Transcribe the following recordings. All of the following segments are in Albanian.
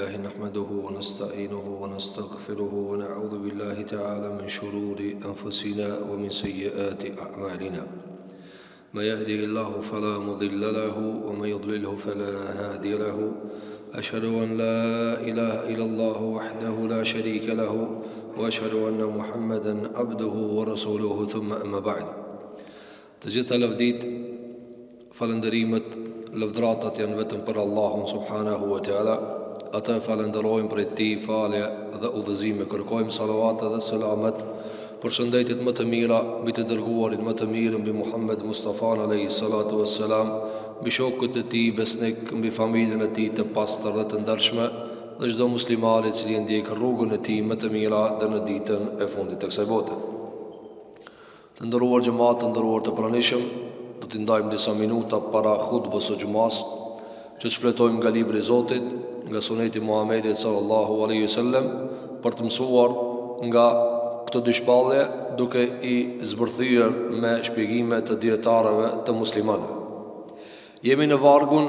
لله نحمده ونستعينه ونستغفره ونعوذ بالله تعالى من شرور أنفسنا ومن سيئات أعمالنا ما يهده الله فلا مضل له وما يضلله فلا هادي له أشهد أن لا إله إلا الله وحده لا شريك له وأشهد أن محمدا عبده ورسوله ثم أما بعد تجد لفديت falënderimet, lëvdratat janë vetëm për Allahun subhanahu wa ta'ala. Ata falënderojmë për ti falje dhe udhëzime, kërkojmë salavatë dhe selamet për shëndetit më të mira mbi të dërguarin më të mirë, mbi Muhammed Mustafa alayhi salatu wassalam, mbi shokët e tij besnik, mbi familjen e tij të pastër dhe të ndershme, dhe çdo musliman i cili ndjek rrugën e tij më të mira deri në ditën e fundit të kësaj bote. Të nderuar xhamat, të nderuar të pranishëm, do të ndajmë disa minuta para khutbës së xumas, që shfletojmë nga libri i Zotit, nga suneti Muhamedit sallallahu alaihi wasallam, për të mësuar nga këto dy shpallje, duke i zbërthyer me shpjegime të dietarëve të muslimanëve. Jemi në vargun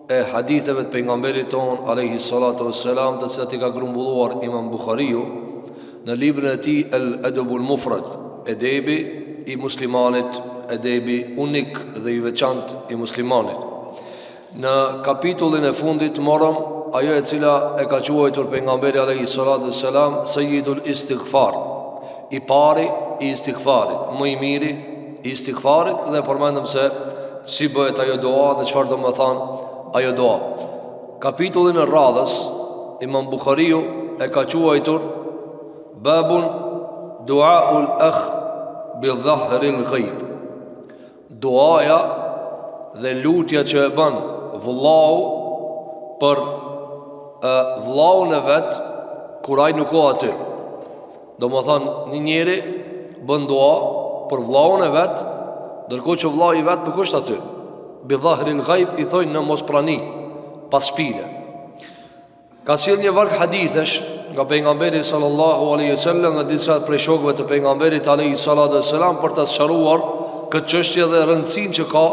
e haditheve të pejgamberit ton alaihi salatu wassalam, të cilat i ka grumbulluar Imam Buhariu në librin e tij Al-Adabul Mufrad, edebi i muslimanit, edebi unik dhe i veçantë i muslimanit. Në kapitullin e fundit morëm ajo e cila e ka quajtur pejgamberi alayhi salatu wassalam Sayyidul Istighfar, i pari i istighfarit, më i miri i istighfarit, dhe përmendëm se si bëhet ajo dua dhe çfarë do të thonë ajo dua. Kapitullin e radhës Imam Buhariu e ka quajtur Babun Duaul Akh bi Dhahril Ghaib, duaja dhe lutja që e bën vëllau për vëllaun e vet kur ai nuk ka aty. Do më thonë, një njeri bën dua për vëllaun e vet, ndërkohë që vëllau i vet nuk është aty. Bi Dhahril Ghaib i thojnë në mosprani, pas shpine. Ka sjell një varg hadithesh nga pejgamberi sallallahu alaihi wasallam dhe disa prej shokëve të pejgamberit alaihi salatu wassalam për ta sqaruar këtë çështje dhe rëndësinë që ka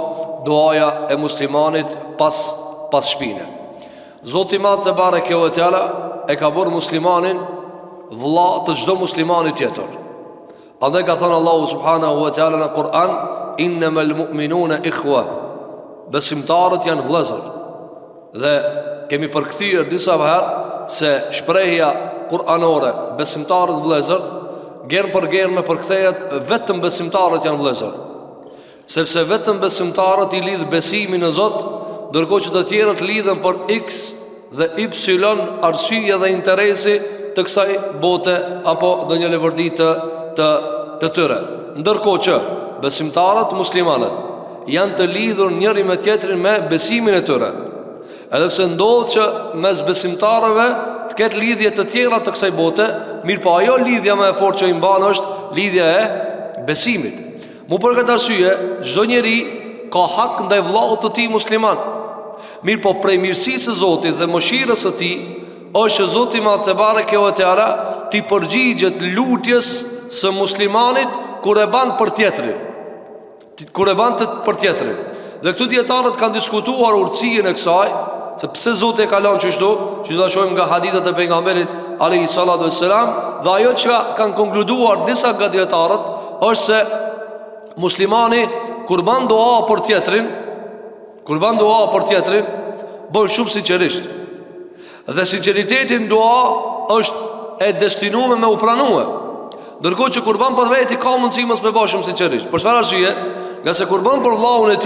duaja e muslimanit pas shpine. Zoti i Madh te bareke ve teala e ka bërë muslimanin vëlla të çdo muslimani tjetër. Andaj ka thënë Allahu subhanahu wa taala në Kur'an, innamal mu'minuna ikhwa, besimtarët janë vëllezër. Dhe kemi përkthyer disa herë se shprehja kur'anore besimtarët vëllezër gerë për gerë me përkthehet vetëm besimtarët janë vëllezër, sepse vetëm besimtarët i lidh besimi në Zot, ndërkohë që të tjerët lidhen për X dhe Y arsye dhe interesi të kësaj bote apo ndonjë levërdi të tyre. Ndërkohë që besimtarët muslimanët janë të lidhur njëri me tjetrin me besimin e tyre. Edhe pse ndodh që mes besimtarëve të ketë lidhje të tjera të kësaj bote, mirë po ajo lidhja më e fortë që i mban është lidhja e besimit. Mu për këtë arsye, çdo njeri ka hak ndaj vllaut të tij musliman. Mirë po prej mirësisë së Zotit dhe mëshirës së tij është që Zoti i Madh te bareke ve teala ti përgjigjet lutjes së muslimanit kur e ban për tjetrin. Kur e ban për tjetrin. Dhe këtu dietarët kanë diskutuar urtësinë e kësaj, se pse Zoti e ka lënë kështu, që do ta shohim nga hadithet e pejgamberit alayhi salatu wassalam, dhe ajo që kanë konkluduar disa nga dietarët është se muslimani kur ban dua për tjetrin, bën shumë sinqerisht. Dhe sinqeriteti në dua është e destinuar me u pranue. Ndërkohë që kur ban për veti ka mundësi mos me bësh shumë sinqerisht. Për çfarë arsye? Nga se kur ban për vllaun e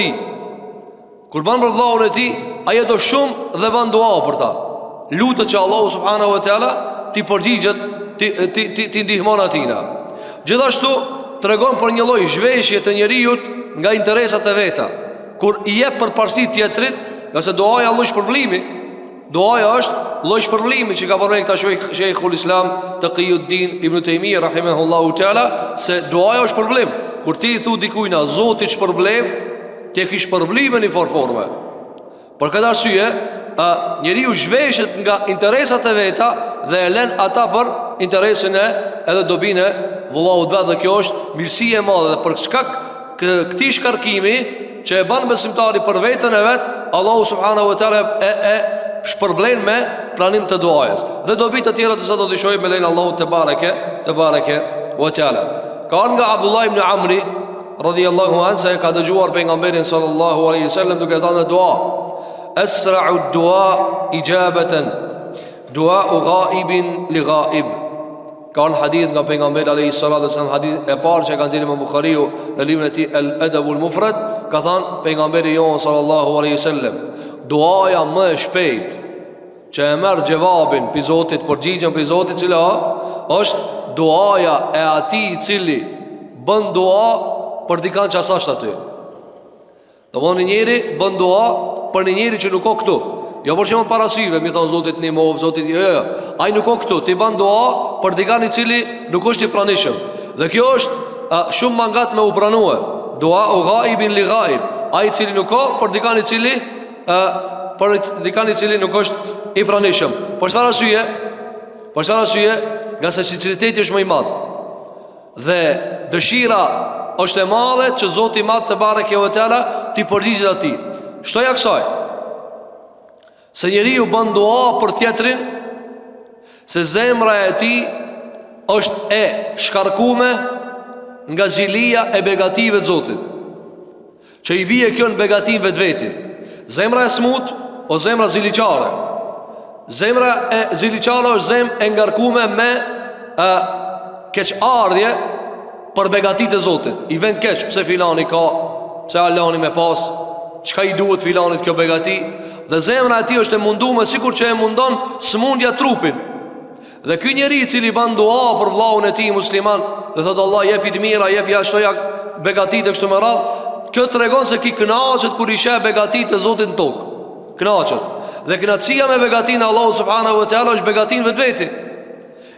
tij, ai do shumë dhe ban dua për ta. Lutet që Allahu subhanahu wa taala ti përgjigjet, ti ndihmon atina. Gjithashtu tregon për një lloj zhveshje të njerëzit nga interesat e veta, kur i jep përparësi tjetrit, nga se duaja është lloj shpërblimi. Duaja është lloj shpërblimi që ka përmendur këta Sheikhul Islam Taqiyuddin Ibn Taymiyah rahimahullahu taala, se duaja është shpërblim. Kur ti i thu dikujt na Zoti shpërbleft, ti e ke shpërblimin në formë. Për këtë arsye, njeriu zhveshet nga interesat e veta dhe e lën ata për interesin e edhe dobinë e vëllaut vet, dhe kjo është mirësi e madhe. Dhe për shkak këtij shkarkimi që e ban besimtari për veten e vet, Allahu subhanahu wa taala e shpërblen me pranim të duajës. Dhe dobi të tjera të sa do të shohim me lein Allahu te bareke wa taala. Ka nga Abdullah ibn Amri radhiyallahu anhu se ka dëgjuar pejgamberin sallallahu alaihi wasallam duke thënë dua asra'u ad-du'a ijabatan du'a'u ghaibin li ghaib. Ka një hadith nga pejgamberi alayhi salatu wasallam, hadith e parë që ka nxjerrë Imam Buhariu në librin e tij Al-Adab al-Mufrad, ka thënë pejgamberi jon sallallahu alaihi wasallam, duaja më e shpejt që e merr gjevabin pi Zotit, përgjigjen pi Zotit, cila është duaja e atij i cili bën dua për dikant që asasht aty. Do më një njeri bën dua për një njeri që nuk ka këtu. Jo për që më parasive, mi thonë Zotit një movë, Zotit jo. Ai nuk ka këtu, ti bën dua për dikant i cili nuk është i pranishëm. Dhe kjo është shumë mangat me u pranue. Dua u ghaibin li ghaib. Ai i cili nuk ka për dikant i cili për dikant i cili nuk është i pranishëm. Për çfarë arsye? Për çfarë arsye? Nga se sinceriteti është më i madh. Dhe dëshira është e madhe që Zoti i Madh te bareke ve teala ti përgjigjet atij. Shtoja kësaj. Se njeriu bën dua për tjetrin, se zemra e tij është e shkarkuar nga zilia e begative të Zotit, që i bie kjo në begatin vetveti. Zemra e smut o zemra ziliqare. Zemra e ziliqare është zemë e ngarkuar me keqardhje për begatit e Zotit. I vend keq, pse filani ka, pse Alani me pas, çka i duhet filanit kjo begati. Dhe zemra e tij është e munduar sikur që e mundon smundja trupin. Dhe ky njeri i cili bën dua për vllahun e tij musliman, dhe thot Allah jepi të mira, jepi ashtoja begatit e kështu me radh, kjo tregon se ki kënaqet kur i sheh begatit e Zotit në tokë. Kënaqet. Dhe kënaqësia me begatin e Allahut subhanahu wa taala është begatin vetveti.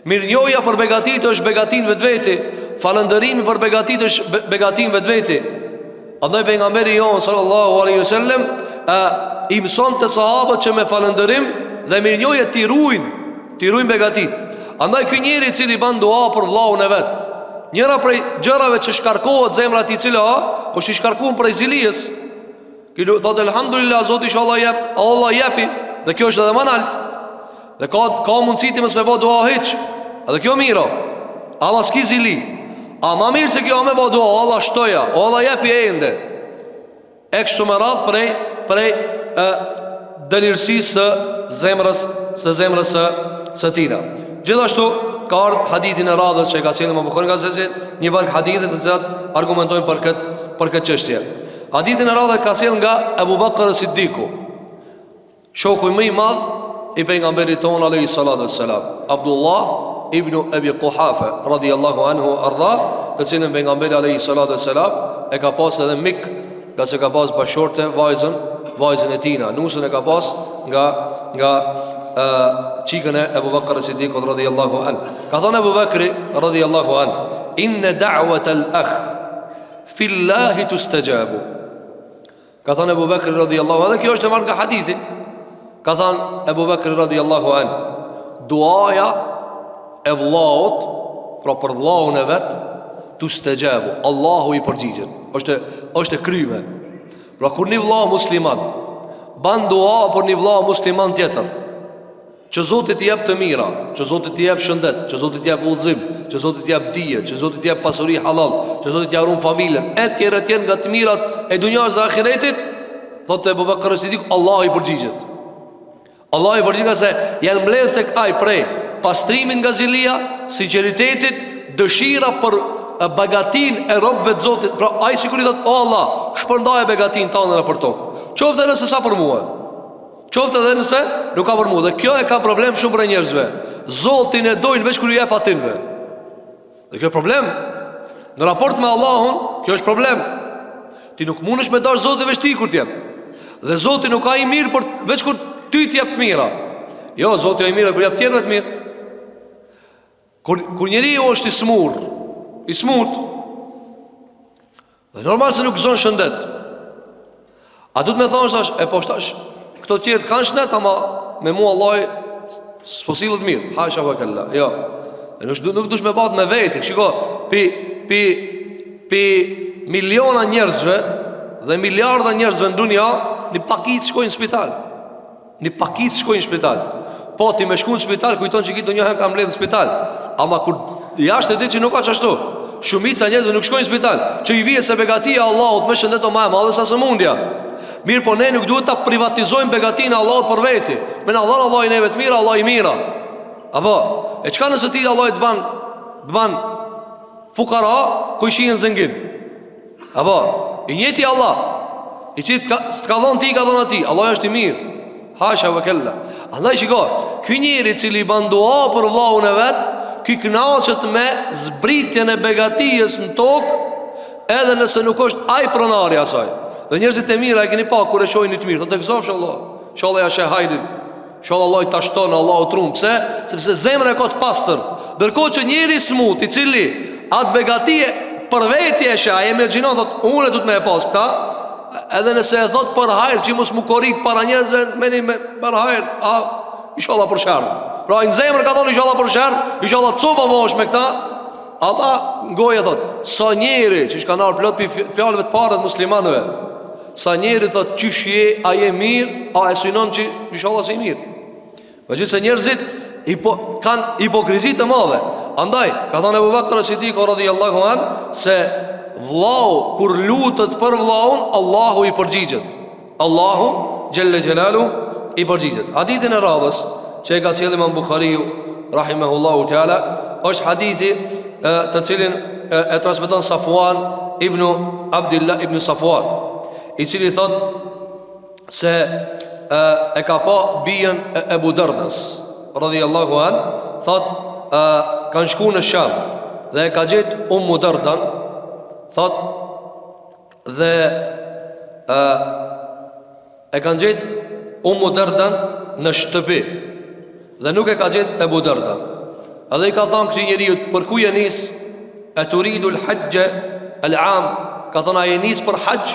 Mirënjohja për begatit është begatin vetveti. Falëndërimi për begatit është begatin vetveti. Andaj pejgamberi jon sallallahu alaihi wasallam i mëson të sahabët që me falëndërim dhe mirënjohje t'i ruajnë begatit. Andaj ky njeri i cili bën dua për vllahun e vet, njëra prej gjërave që shkarkohet zemra e tij, cila është i shkarkuar prej zilies. Ky thotë elhamdulillah, Zoti inshallah jep, Allah jepi, dhe kjo është edhe më lart. Dhe ka mundësi ti mos me bë dua hiç. Edhe kjo mira. Ama s'ki zili. Ama mirë se kjo me bë dua, Allah shtoja, Allah jepi ende. E kështu me radh prej dëlirësisë së zemrës së tina. Gjithashtu ka hadithin e radhës që ka sjellë Imam Buhari, nga se një varg hadithe të cilat argumentojnë për këtë çështje. Hadithin e radhës ka sjellë nga Abu Bakr as-Siddiku, shoku më i madh i pejgamberit ton alayhi salatu wassalam, Abdullah ibn Abi Quhafa radhiyallahu anhu arda, të cilën pejgamberi alayhi salatu wassalam e ka pas edhe mik, nga se ka pas bashorte vajzën e tina, nusën e ka pas nga çikën e Abu Bakr as-Siddiq radhiyallahu anhu. Ka thënë Abu Bakri radhiyallahu anhu, inna da'wata al-akh fi Allah tustajabu. Ka thënë Abu Bakri radhiyallahu anhu, kjo është e marrë nga hadithi. Ka thënë Abu Bakri radhiyallahu anhu, duaja e vllahut, pra për vllahun e vet, tustajabu, Allahu i përgjigjet. Është e kryme. Pra kur një vllah musliman ban dua për një vllah musliman tjetër, që Zoti t'i jep të mira, që Zoti t'i jep shëndet, që Zoti t'i jep udhëzim, që Zoti t'i jep dije, që Zoti t'i jep pasuri halal, që Zoti t'i harron familjen, etj nga të mirat e dunjas dhe ahiretit, thotë Abu Bakr as-Siddiq, Allah i përgjigjet. Allah i përgjigjet se janë mbledh tek ai prej pastrimin nga zilia, sinqeritetit, dëshira për begatin e robëve të Zotit. Pra ai sigurisht thotë, o Allah, shpërndaje begatin tonë nëpër tokë. Qoftë edhe se sa për mua. Qoftë edhe nëse nuk ka për mua. Dhe kjo e ka problem shumë për njerëzve. Zotin e dojnë veç kur i jep atinve. Dhe kjo është problem. Në raport me Allahun, kjo është problem. Ti nuk mundesh me dash Zotin veç ti kur t'jep. Dhe Zoti nuk ka i mirë për veç kur ty t'jep të mira. Jo, Zoti është i mirë kur jep tjerëve të mirë. Kur njeriu është i smut, dhe normal se nuk gëzon shëndet. A du të me thonë shtash, po shtash, këto tjerët kanë shëndet, ama me mua Allah s'po sillet mirë. Hasha wa kalla. Jo. Nuk dush me bat me veti. Shiko, pi miliona njerëzve dhe miliarda njerëzve në dunja, një pakicë shkojnë në spital. Një pakicë shkojnë në spital. Po ti me shku në spital, kujton që kitë njëherë kam mbledh në spital. Ama kur jashtë e ditë që nuk ka qashtu. Shumica njerëzve nuk shkojnë në spital, që i vije se begatia e Allahut më shëndet o më e madhe sa sëmundja. Mirë, po ne nuk duhet ta privatizojmë begatinë e Allahut për veti. Me na dhon Allah i neve të mira, Allah i mira. Apo, e çka nëse ti Allah të ban fukara ku ishin zëngin. Apo, i njëjti Allah, i cili s'ka dhon ti, ka dhon atij. Allah është i mirë. Hasha wa kella. Andaj shiko, ky njeri i cili ban dua për vllahun e vet, ky kënaqet me zbritjen e begatijës në tokë, edhe nëse nuk është ai pronari i asaj. Dhe njerëzit e mira e keni pa kur e shohin të mirë, thotë gëzofsh Allah. Inshallah ja sheh hajrin. Inshallah Allah i tashton, Allah u trum. Pse? Sepse zemra e ka të pastër. Ndërkohë që njeri smut, i cili atë begatije për veti e sheh, imagjinon thotë unë do të më e pas këta, edhe nëse e thot për hajër që mos më korrit para njerëzve, meni me për hajër, inshallah për shërb. Pra në zemër ka thonë inshallah për shërb, inshallah copa bosh me këta. Ama goja thot, sa njeri që shka nërë plot për fjallëve të parët muslimanëve, sa njeri thot qysh je, a je mirë, a e synon që inshallah se i mirë. Me gjithë se njerëzit kanë hipokrizit të madhe. Andaj, ka thonë Ebu Bakr Siddiq radhiyallahu anhu, se vllau kur lutet për vllaun, Allahu i përgjigjet. Allahu xhelle xhelalu i përgjigjet. Hadithin e radhës që e ka sjellë Imam Buhariu rahimahullahu taala është hadithi të cilin e transmeton Safwan ibn Abdullah ibn Safwan, i cili thot se e ka pa bijen e Ebu Dardas radhiyallahu an, thot kanë shku në Sham dhe e ka gjetë Ummu Dardan, thot dhe e kanë gjetë Ummu Dardan në shtëpi dhe nuk e ka gjetë Ebu Dardan. Edhe i ka thonë këti njeriu, për ku je nis? E turidu l'hajjë al-am? Ka thonë, a je nis për hajj?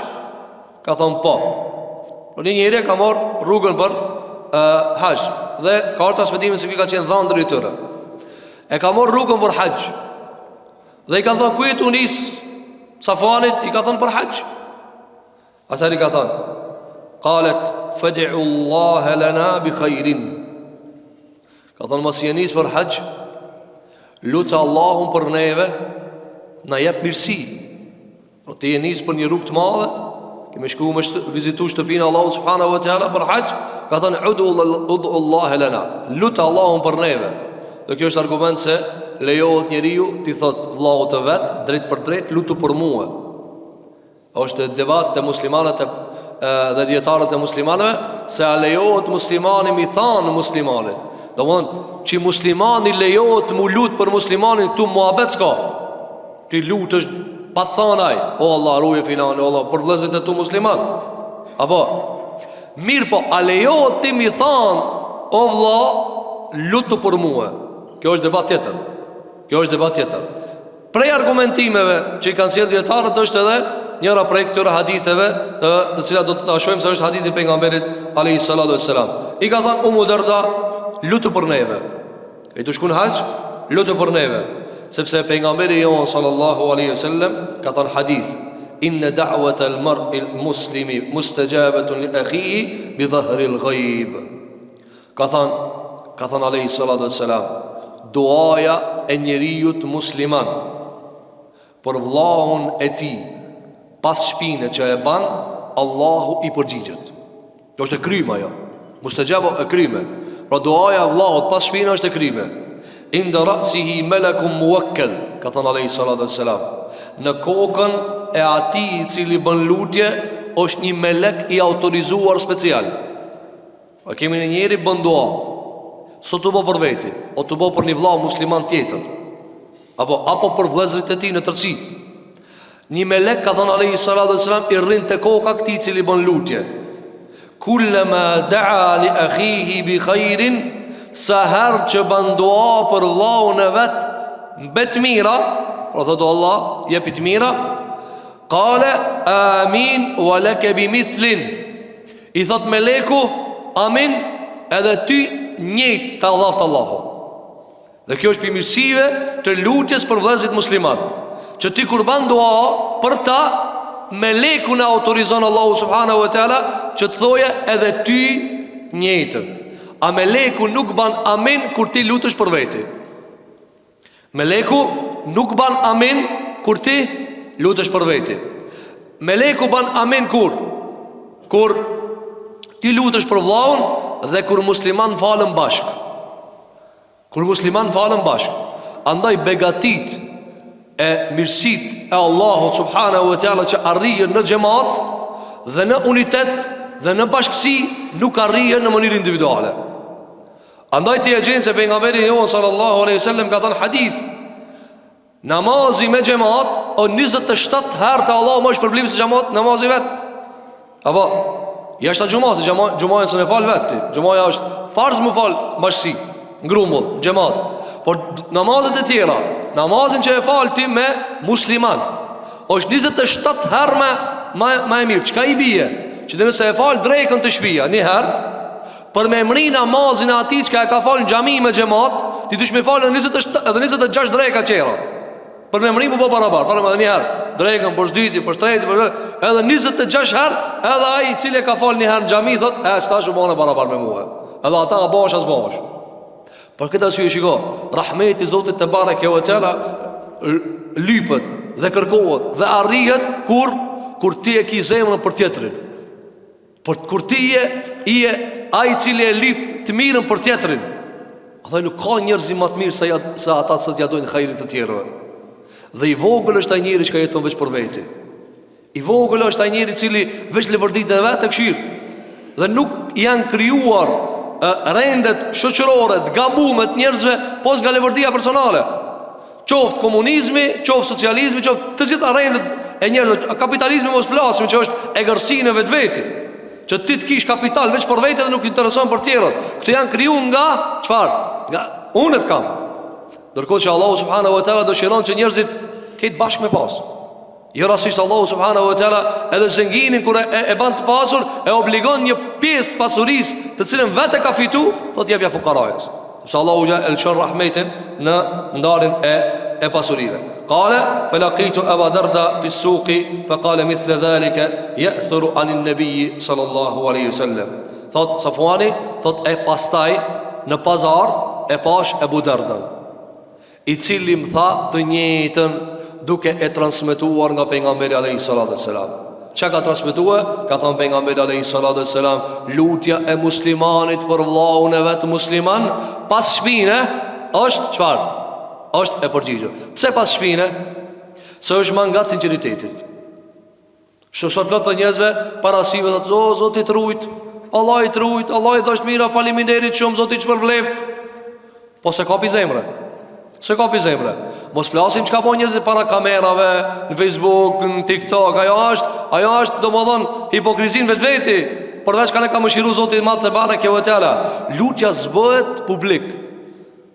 Ka thonë, po. Por një njeri ka marrë rrugën për hajj, dhe ka orë transmetimin se ka qenë dhëndër i tëre. E ka marrë rrugën për hajj, dhe i ka thonë, ku je tu nis? Safanit i ka thonë për hajj. Asari ka thonë, qalet fad'u Allah lana bi khairin. Ka thonë, mos je nis për hajj, lutë Allahun për neve, na jep mirësi. Pro ti je nis për një rrugë të madhe, kemi shku me vizitu shtëpinë Allahu subhanahu wa taala për hajj, ka thënë ud'u Allah lana, lutë Allahun për neve. Dhe kjo është argument se lejohet njeriu ti thot vllahu të vet drejt për drejt, lutu për mua. Është debat të muslimanët dhe dietarët e muslimanëve se a lejohet muslimani mi thanë muslimanit. Domthon që muslimani lejohet mu lut për muslimanin, tu muhabet s'ka. Ti lutesh pa thanaj, o Allah ruje filan, o Allah për vëllezërit e tu musliman. Apo mirë, po a lejohet ti mi than, o vëlla lutu për mua? Kjo është debat tjetër. Kjo është debat tjetër. Prej argumentimeve që i kanë sjellë dietarët është edhe njëra prej këtyre haditheve të cilat do të ta shohim se është hadithi pejgamberit alayhi salatu wassalam. I ka thënë Ummu Darda, lutu për neve. E të shku në haqë, lutu për neve. Sepse pejgamberi jon sallallahu alaihi wasallam ka thënë hadith, inna da'wata al-mar'i al-muslimi mustajabatun li akhihi bi dhahri al-ghaib. Ka thënë alaihi salatu wassalam, duaja e njeriu musliman për vllahun e tij pas shpine që e ban, Allahu i përgjigjet. Kjo është e kryma jo. Mustajabo e kryme. Pra duaja Allahut pas shpine është e kryme. Inda ra'sihi melekun muwakkel, ka thënë alayhi salatu wassalam, në kokën e atij i cili bën lutje është një melek i autorizuar special. Pa kemi një njeri bën dua, sot të bo për veti, o të bo për një vllau musliman tjetër, apo për vëllezërit e tij në tërësi. Një melek, ka thënë alayhi salatu wassalam, i rrin te koka këtij i cili bën lutje. Kullama da'a li akhihi bi khairin, sa herë që bën dua për vllaun e vet me të mira, pra thotë Allah, jepi të mira, qala amin wa laka bimithlin. I thot meleku, amin, edhe ty njëjtë ta dhaft Allahu. Dhe kjo është mirësive të lutjes për vëllezërit musliman, që ti kur bën dua për ta, melekun e autorizon Allahu subhanahu wa taala që të thoje edhe ty njëjtën. A meleku nuk ban amin kur ti lutesh për veti. Meleku nuk ban amin kur ti lutesh për veti. Meleku ban amin kur ti lutesh për vllaun dhe kur musliman falen bashk. Kur musliman falen bashk. Andaj begatit e mirësit e Allahut subhanahu wa taala që arrijen në xhamat dhe në unitet dhe në bashkësi nuk arrijen në mënyrë individuale. Andaj ti e gjenë se pejgamberi jon sallallahu alaihi wasallam ka thënë hadith: namazi me xhamat o 27 herë te Allahu më është problem se xhamat namazi vet. Apo jashtë xhamës, xhamaja s'e fal vetë. Xhamaja është farz më fal bashkësi, ngrumbull, xhamat. Por namazet e tjera, namazin që e fal ti me musliman, është 27 herë më e mirë. Çka i bie? Që dhe nëse e fal drekën të shtëpia një herë, për me emri namazin e atij që e ka fal në xhami me xhamat, ti dush me fal edhe 26 dreka tjera. Për me emri po barabar, para më një herë drekën për shdyti, për shtreti, edhe 26 herë, edhe ai i cili e ka fal një herë në xhami thot, çtash u bëna barabar me mua. Edhe ata bash as bash. Por këtë arsye shiko, rahmeti i Zotit te bareke ve teala lypet dhe kërkohet dhe arrihet kur ti e ke zemrën për tjetrin. Por kur ti je ai i cili e lyp të mirën për tjetrin. Atë nuk ka njerëz më të mirë se ata që ja dojnë hajrin të tjerëve. Dhe i vogël është ai njeri që jeton vetëm për veti. I vogël është ai njeri i cili veç lëvërdit e vet të këshir. Dhe nuk janë krijuar rendet shoqërore të gabuara të njerëzve pos nga lëvërdia personale. Qoftë komunizmi, qoftë socializmi, qoftë të gjitha rendet e njerëzve, kapitalizmi mos flasim që është egërsi në vetveti. Që ti të kish kapital veç për vete dhe nuk intereson për tjerët. Këto janë krijuar nga çfarë? Nga unë të kam. Ndërkohë që Allahu subhanahu wa taala dëshiron që njerëzit këtë bashkë me pas. Jo rastisht Allahu subhanahu wa taala edhe zënginin kur e ban të pasur e obligon një pjesë të pasurisë të cilën vetë ka fitu, do t'japja fukarajës. Sepse Allahu el shon rahmetin në ndarjen e pasurive. Qala falaqitu Aba Darda fi as-suqi faqala mithla dhalika ya'thuru an an-nabi sallallahu alaihi wasallam. Thot Safuani, thot e pastaj në pazar e pash Abu Dardan, i cili më tha të njëjtën duke e transmetuar nga pejgamberi alayhi salatu wassalam. Çka ka transmetuar? Ka thënë pejgamberi alayhi salatu wassalam, lutja e muslimanit për vllaun e vet musliman pas shpine është çfarë? Është e përgjigjur. Pse pas shpine? Se është më nga sinqeritetit. Sot plot për njerëzve parasive thotë, "O Zoti të rujt, Allah i të rujt, Allah i dashur mira, faleminderit shumë Zoti që përbleft." Po se kapi zemrën. Se kapi zemrën. Mos flasim çka bën njerëzit para kamerave, në Facebook, në TikTok. Ajo është domodin hipokrizin vetveti. Përveç kanë ka mëshiru Zoti i Madh te bareke ve teala. Lutja s'bëhet publik.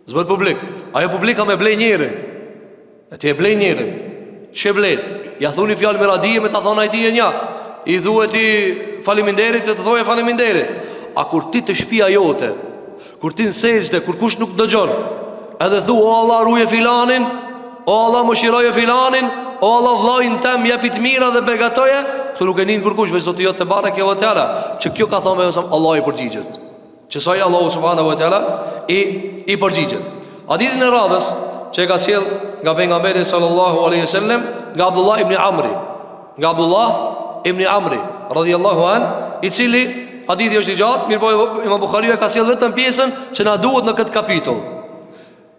S'bëhet publik. Ajo publika me blej njerin. E ti e blej njerin. Çe blej? Ja thuni fjalë me radhie me ta thonë ai ti e nja. I thuhet ti faleminderit, të thoje faleminderit. A kur ti të shtëpia jote, kur ti në sejdë, kur kush nuk dëgjon, edhe thu o Allah ruje filanin, o Allah mëshiroje filanin, o Allah vllajin tem jepi të mira dhe begatoje, këtu nuk e nin kurkush veç Zoti jot te bareke ve teala. Që kjo ka thonë vetëm Allah i përgjigjet. Që sa Allahu subhanahu wa taala i përgjigjet. Hadithin e radhës që e ka sjell nga pejgamberi sallallahu alaihi wasallam nga Abdullah ibn Amri. Nga Abdullah ibn Amri radhiyallahu an, i cili hadithi është i gjatë, mirë po Imam Buhariu e ka sjell vetëm pjesën që na duhet në këtë kapitull.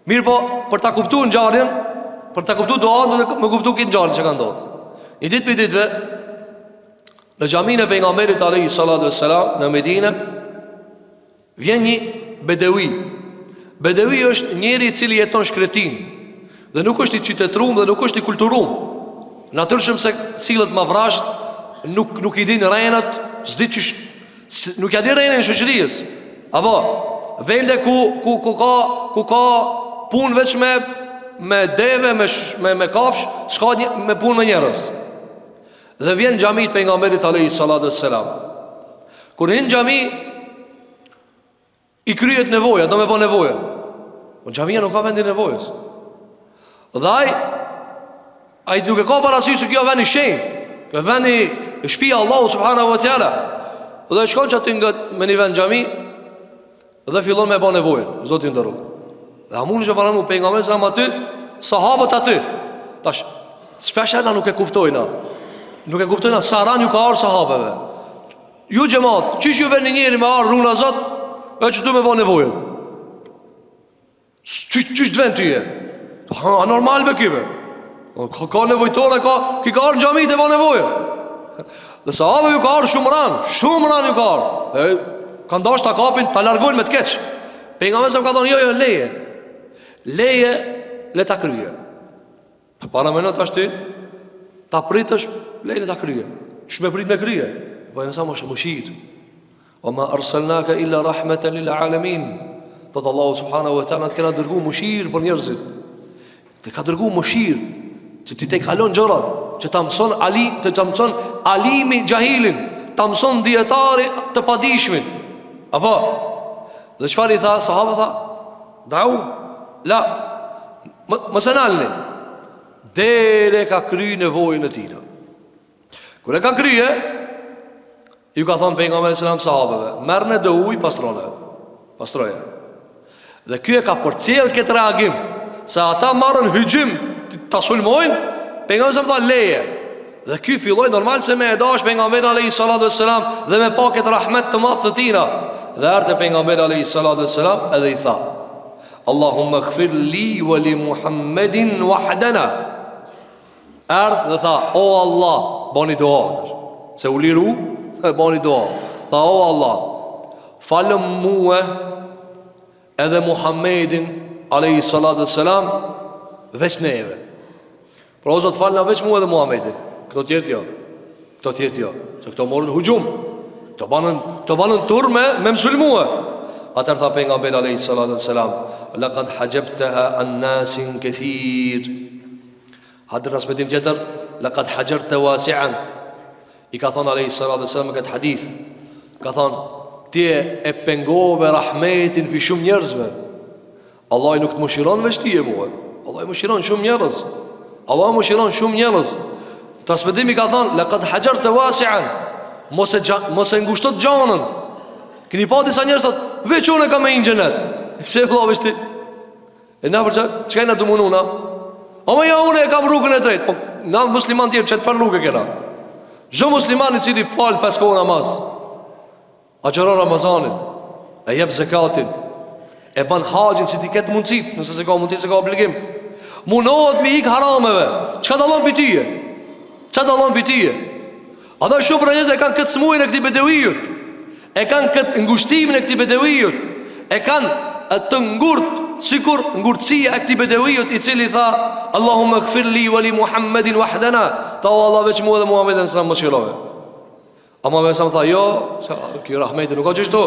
Mirë po, për ta kuptuar ngjarjen, për ta kuptuar doan, do të më kuptoj këtë ngjarje që ka ndodhur. Një ditë për ditëve në xhaminë e pejgamberit alayhi salatu wassalam në Medinë vjen një bedevi. Bedevi është njeri i cili jeton shkretin dhe nuk është i qytetërum dhe nuk është i kulturum. Natyrshëm se sillet mavrasht, nuk i din rrenat, nuk ja di rrenën e shoqërisë. Apo vende ku ka punë veç me deve, me kafsh, s'ka me punë me njerëz. Dhe vjen në xhamit pejgamberit alayhi salatu wassalam. Kur hyn xhami i kryet nevoja, do me po nevoja. Po xhamia nuk ka vendin nevojës. Dhe ai nuk e ka parasysh se kjo vend i shenjtë, kjo vend i shtëpia Allahu subhanahu wa taala. Dhe shkon që aty nga me një vend xhami, dhe fillon me bën nevojën, Zoti i nderuar. Dhe amun që para mu pejgamberi sa aty, sahabët aty. Tash, shpesh ata nuk e kuptojnë. Nuk e kuptojnë sa ran ju ka ardhur sahabeve. Ju xhamat, çish ju vjen njëri me ardh runa Zot, e çu me bën nevojën. Çish të vjen ty? Ha, normal me kyve. Ka nevojtore, ki ka ardhur në xhami të bën nevojën. Dhe sahabeve ju ka ardhur shumë ran ju ka ardhur. Kanë dashur ta kapin, ta largojnë me të keq. Pejgamberi sa ka thonë jo, leje le ta kryje. Para më not ashtu ta pritësh leje ta kryje. Ç'më prit me kryje? Po ja sa më shit. O ma arsalnaka illa rahmatan lil alamin. Tot Allahu subhanahu wa taala të kena dërguar mushir për njerëzit. Të ka dërguar mushir që ti te kalon gjërat, që ta mëson alimi jahilin, ta mëson dietari të padijshmin. Apo dhe çfarë i tha sahabët tha? Dau la mos e nalni dere ka kry nevojën e tina. Kur e ka kryje, ju ka thonë pejgamberi sallallahu alajhi wasallam sahabëve, merrni do ujë pastroje. Dhe ky e ka përcjell këtë reagim, se ata marrën hyjim ta sulmojnë, pejgamberi sa tha leje. Dhe ky filloi normal se me e dash pejgamberin alayhi salatu wassalam dhe me pa këtë rahmet të madh të tina. Dhe ardhe pejgamberi alayhi salatu wassalam edhe i tha: Allahumma ighfir li wa li Muhammedin wahdana. Ardhe dhe tha: o Allah, bani dua. Se u liru, bani dua. Tha: o Allah, falem mua edhe Muhammedin alayhi salatu wassalam veç neve. Pra o Zot falna veç mua edhe Muhammedin. Këto tjertë jo. Se këto morën hujum. Këto banën turme me mësulmue. Atër tha pejgamberi alayhi salatu wassalam: laqad hajabtaha an nasin kathir. Hadith transmetim tjetër: laqad hajarta wasi'an. I ka thonë alayhi salatu wassalam këtë hadith, ka thonë: ti e pengove rahmetin për shumë njerëzve. Allah nuk të mëshiron veç ti e mua. Allah i mëshiron shumë njerëz. Transmetimi ka thonë: laqad hajarta wasi'an. Mos e ngushtot gjanën. Keni pa disa njerëz thotë, veç unë kam me xhenet. Pse vëlla veç ti? E na për çka na dumununa? Ama ja unë e kam rrugën e drejtë. Po na musliman tjerë çfarë rrugë kena? Çdo musliman i cili fal 5 kohë namaz, agjeron Ramazanin, e jep zakatin, e ban haxhin si ti ketë mundësi, nëse se ka mundësi, se ka obligim, munohet me ik harameve. Çka dallon pi tyje? A da shumë për njëzë e kanë këtë smujën e këti bedevijut, e kanë këtë ngushtimin e këti bedevijut, e kanë të ngurt, sikur ngurtësia e këti bedevijut i cili tha: Allahumma ighfir li wa li Muhammedin wahdana. Tha: o Allah, veç mua dhe Muhammedin së më shirove. Ama me sa më tha: jo, kjo rahmeti nuk ka qështu.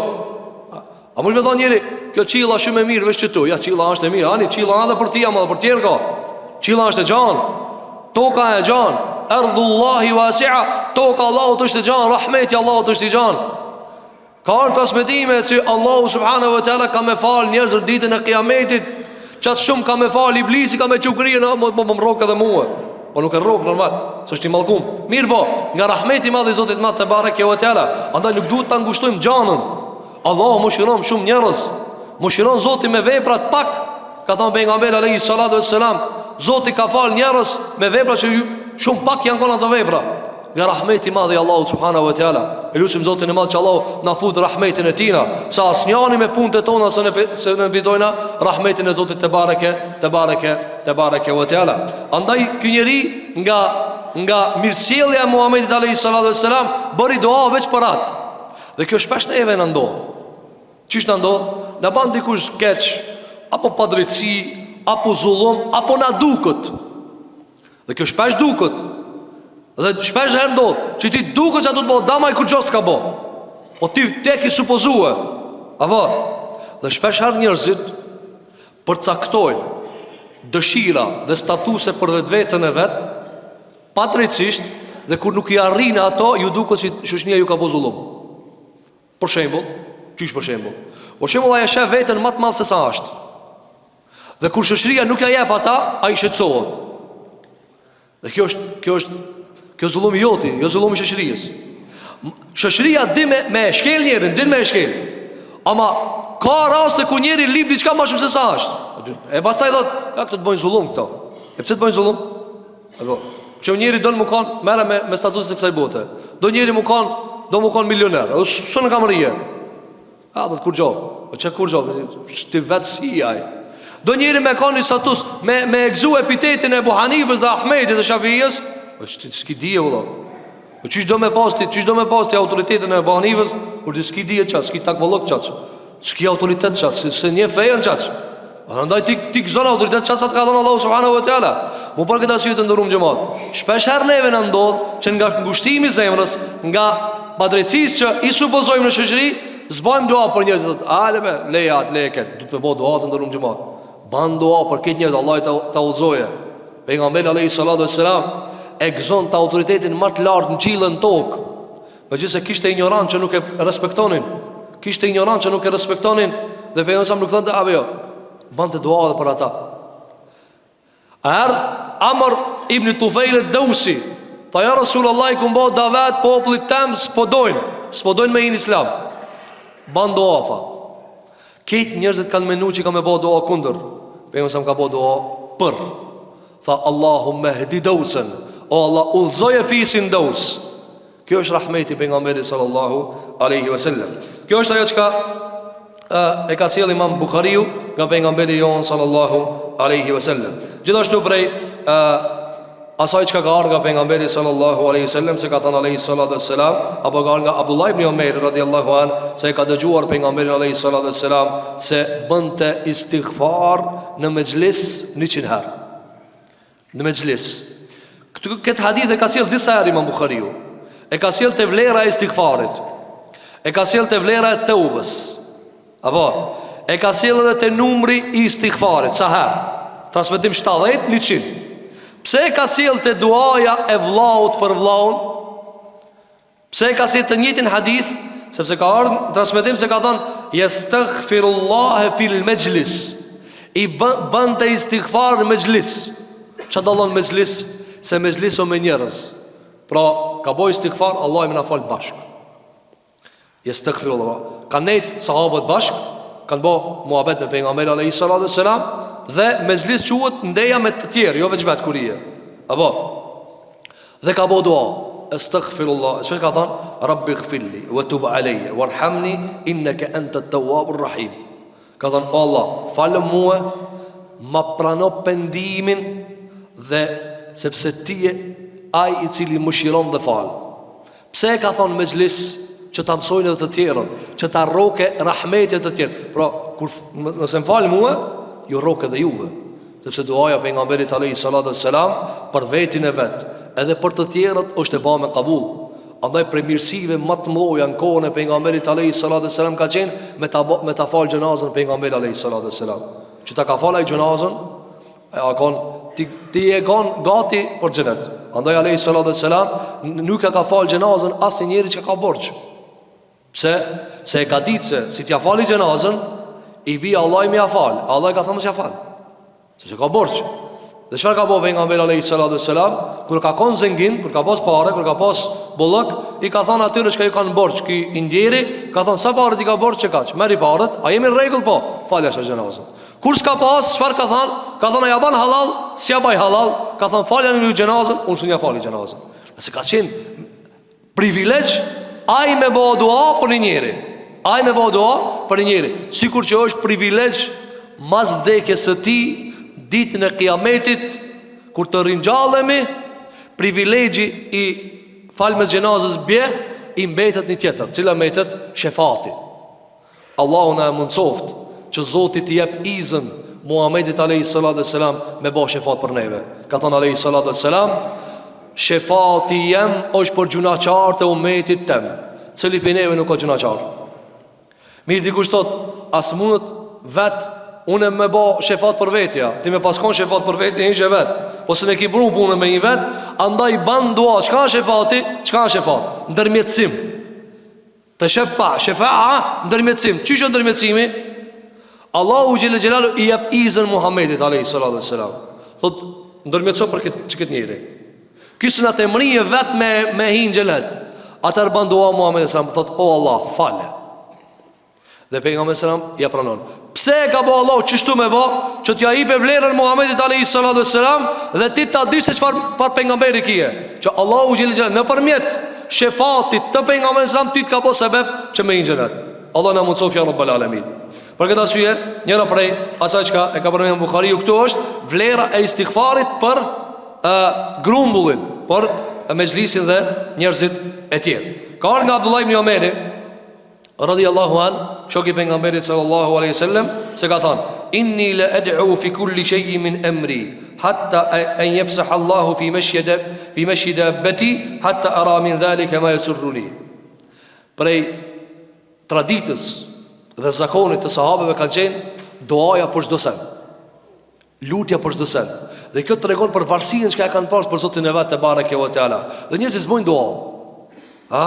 A më shme tha njeri: kjo qila shumë e mirë, veç qëtu. Ja, qila është e mirë, ani, qila edhe për ti, ama dhe për tjerë ka. Qila është e gjanë, toka e gjanë, Ardullahi wasi'a, toka Allahut është i gjanë, rahmeti Allahut është i gjanë. Ka arë transmetime si Allahu subhanahu wa ta'ala ka me falë njerëzër ditën e kiametit. Qatë shumë ka me falë, iblisi ka me qukrije, më rokë edhe muë. Po nuk e rokë normal, së është i malkum. Mirë po, nga rahmeti madhi Zotit madh të bareke wa ta'ala, andaj nuk duhet të ngushtojmë gjanën. Allahu më shiron shumë njerëz, më shiron Zoti me veprat pak. Ka thonë pejgamberi alayhi salatu wassalam, Zoti ka falë njerëz me vepra që shumë pak janë konë ato vepra. Nga rahmeti madhi Allahu subhanahu wa ta'ala. E lusim Zotin e madh që Allahu na fut rahmetin e tina, sa asnjani me punët e tona se ne vidojna rahmetin e Zotit te bareke wa ta'ala. Andaj ky njeri nga mirësjellja e Muhamedit alayhi salatu wassalam bëri dua veç për atë. Dhe kjo shpesh neve na ndodh. Çish na ndodh? Na ban dikush keq, apo padrejtësi, apo zullum, apo na duket. Dhe kjo shpesh duket. Dhe shpesh herë ndodh që ti duket se ato të bëj damaj kur gjost ka bë. Po ti tek i supozue. Apo dhe shpesh herë njerëzit përcaktojnë dëshira dhe statuse për vetveten e vet, padrejtisht, dhe kur nuk i arrin ato, ju duket si shoqënia ju ka bë zullum. Për shembull, për shembull ai shef veten më të madh se sa është. Dhe kur shoqëria nuk ja jep ata, ai shqetësohet. Dhe kjo zullumi joti, jo zullumi shoqërisë. Shoqëria di me shkel njerin, din me shkel. Ama ka raste ku njeri lip diçka më shumë se sa është. E pastaj thot, ja këto të bëjnë zullum këto. E pse të bëjnë zullum? Apo, që njeri do të më kanë merre me statusin e kësaj bote. Do njeri më kanë milioner. S'u në kamerie. A do të kur gjao? Po çka kur gjao? Ti vetë si ai. Do njeri me kanë një status me egzu epitetin e Ebu Hanifës dhe Ahmedit dhe Shafi'is. Po s'ki dije valla. Po çish do me pasti autoritetin e Ebu Hanifës, kur ti s'ki dije çat, s'ki takvallok çat. S'ki autoritet çat, se një fejen çat. Andaj ti gëzon autoritet çat sa të ka dhënë Allahu subhanahu wa taala. Mu për këtë arsye të ndërum xhamat. Shpesh herë neve na ndodh që nga ngushtimi i zemrës, nga padrejtisë që i supozojmë në shoqëri, zbajmë dua për njerëzit. Alebe, leje, du të më bëj dua të ndërum xhamat. Ban dua për këtë njerëz, Allah ta udhëzoje. Pejgamberi alayhi salatu wassalam e gëzon të autoritetin më të lartë në qiellën tokë. Megjithëse kishte ignorant që nuk e respektonin. Dhe pejgamberi sa nuk thonte apo jo. Bante dua edhe për ata. Amr ibn Tufail ad-Dawsi, tha ja Rasulullah, ku mbo davet popullit tem s'podojnë me in islam. Ban dua fa. Këtë njerëzit kanë menuar që ka me bë dua kundër. Pejgamberi sa ka bë dua për. Tha Allahumma hdi Dawsan, o Allah udhzoje fisin Daws. Kjo është rahmeti pejgamberit sallallahu alaihi wasallam. Kjo është ajo çka e ka sjell Imam Buhariu nga pejgamberi jon sallallahu alaihi wasallam. Gjithashtu prej asaj çka ka ardhur nga pejgamberi sallallahu alaihi wasallam, se ka thënë alaihi salatu wassalam, apo ka ardhur nga Abdullah ibn Umar radhiyallahu an, se ka dëgjuar pejgamberin alaihi salatu wassalam se bënte istighfar në mexhlis 100 herë. Në mexhlis. Këtë hadith e ka sjell disa herë Imam Buhariu. E ka sjell te vlera e istighfarit. E ka sjell te vlera e teubës. Apo, e ka sjell edhe te numri i istighfarit. Sa herë? Transmetim 70, 100. Pse e ka sjell te duaja e vllaut për vllaun? Pse e ka sjell të njëjtin hadith? Sepse ka ardhur transmetim se ka thënë yastaghfirullah fil majlis. I bante istighfar në mexhlis. Çfarë dallon mexhlis? Se mexhlis o me njerëz. Pra, ka boj istighfar, Allah i më na fal bashk. Yastaghfirullah. Kanë nejt sahabët bashk, kanë bë muhabet me pejgamberin alayhi salatu wassalam, dhe mezhlis quhet ndeja me të tjerë, jo vetë kurie. Apo. Dhe ka bë dua, astaghfirullah. Çfarë ka thënë? Rabbi ighfirli wa tub alayya warhamni innaka antat tawwabur rahim. Ka thënë, o Allah, falë mua, ma prano pendimin, dhe sepse ti je ai i cili mëshiron dhe fal. Pse e ka thonë mezhlis? Që ta mësojnë edhe të tjerën, që ta roke rahmetit të tjerë. Pra, nëse më falë mua, ju roke dhe juve. Sepse duaja pejgamberit alayhi salatu wassalam për vetin e vet, edhe për të tjerët është e bërë me kabull. Andaj prej mirësive më të mëdha në kohën e pejgamberit alayhi salatu wassalam ka qenë me ta falë xhenazën pejgamberit alayhi salatu wassalam. Që ta ka falë ai xhenazën, ti e kanë gati për xhenet. Andaj alayhi salatu wassalam nuk ka falë xhenazën asnjë njeri që ka borxh. Pse? Se e ka ditë se si t'ja fali xhenazën, i bi Allah i më ja fal. Allah i ka thënë se ja fal. Se ka borxh. Dhe çfarë ka bëu pejgamberi alayhi salatu wassalam? Kur ka qenë zengin, kur ka pas parë, kur ka pas bollok, i ka thënë atyre që i kanë borxh, ki i ndjeri, ka thënë sa parë ti ka borxh çkaç? Merri parët, a jemi në rregull po? Falja sa xhenazën. Kur s'ka pas, çfarë ka thënë? Ka thënë ja ban halal, si ja baj halal, ka thënë falja në xhenazën, unë s'u ja fali xhenazën. Se ka qenë privilegj. Ai me bëu dua për një njeri. Sikur që është privilegj mas vdekjes së tij, ditën e Kiametit, kur të ringjallemi, privilegji i falmes xhenazës bie, i mbetet një tjetër, cila mbetet shefati. Allahu na mundsoft që Zoti t'i jep izën Muhamedit alayhi salatu wassalam me bë shefat për neve. Ka thënë alayhi salatu wassalam, shefati jem është për gjunaqarët e ummetit tem. Cili për neve nuk ka gjunaqar. Mirë dikush thot, as mundet vet unë me bë shefat për vetja. Ti me paskon shefat për vetë, hiqe vet. Po se ne ki bru punën me një vet, andaj ban dua. Çka është shefati? Çka është shefat? Ndërmjetësim. Të shefa, ndërmjetësim. Çish është ndërmjetësimi? Allahu xhelel xhelalu i jep izën Muhamedit alayhi salatu wassalam. Thot, ndërmjetëso për këtë njeri. Kisë në të emrije vetë me hinë gjelet. Atër ban dua Muhammed e thot, o Allah, fale. Dhe pejgamberi sallallahu ja pranon. Pse e ka bë Allahu çështu me bë, që t'ja jepë vlerën Muhamedit alayhi salatu wassalam dhe ti ta dish se çfarë pejgamberi kije. Që Allahu xhelal nëpërmjet shefatit të pejgamberit sallallahu ti të ka bë sebeb që me inxhenat. Allah na mundsof ya rabbal alamin. Për këtë arsye, njëra prej asaj që e ka përmendur Buhariu këtu është vlera e istighfarit për grumbullin, për mezhlisin dhe njerëzit e tjerë. Ka ardhur nga Abdullah ibn Omeri radhiyallahu an, shoku i pejgamberit sallallahu alaihi wasallam, se ka thënë: "Inni la ad'u fi kulli shay'in min amri, hatta an yafsah Allahu fi mashyi dabbati, hatta ara min dhalika ma yasurruni." Prej traditës dhe zakonit të sahabeve ka qenë duaja për çdo sen, lutja për çdo sen. Dhe kjo tregon për varësinë që kanë pasur për Zotin e vet te bareke ve teala. Dhe njerëzit bëjnë dua. Ha?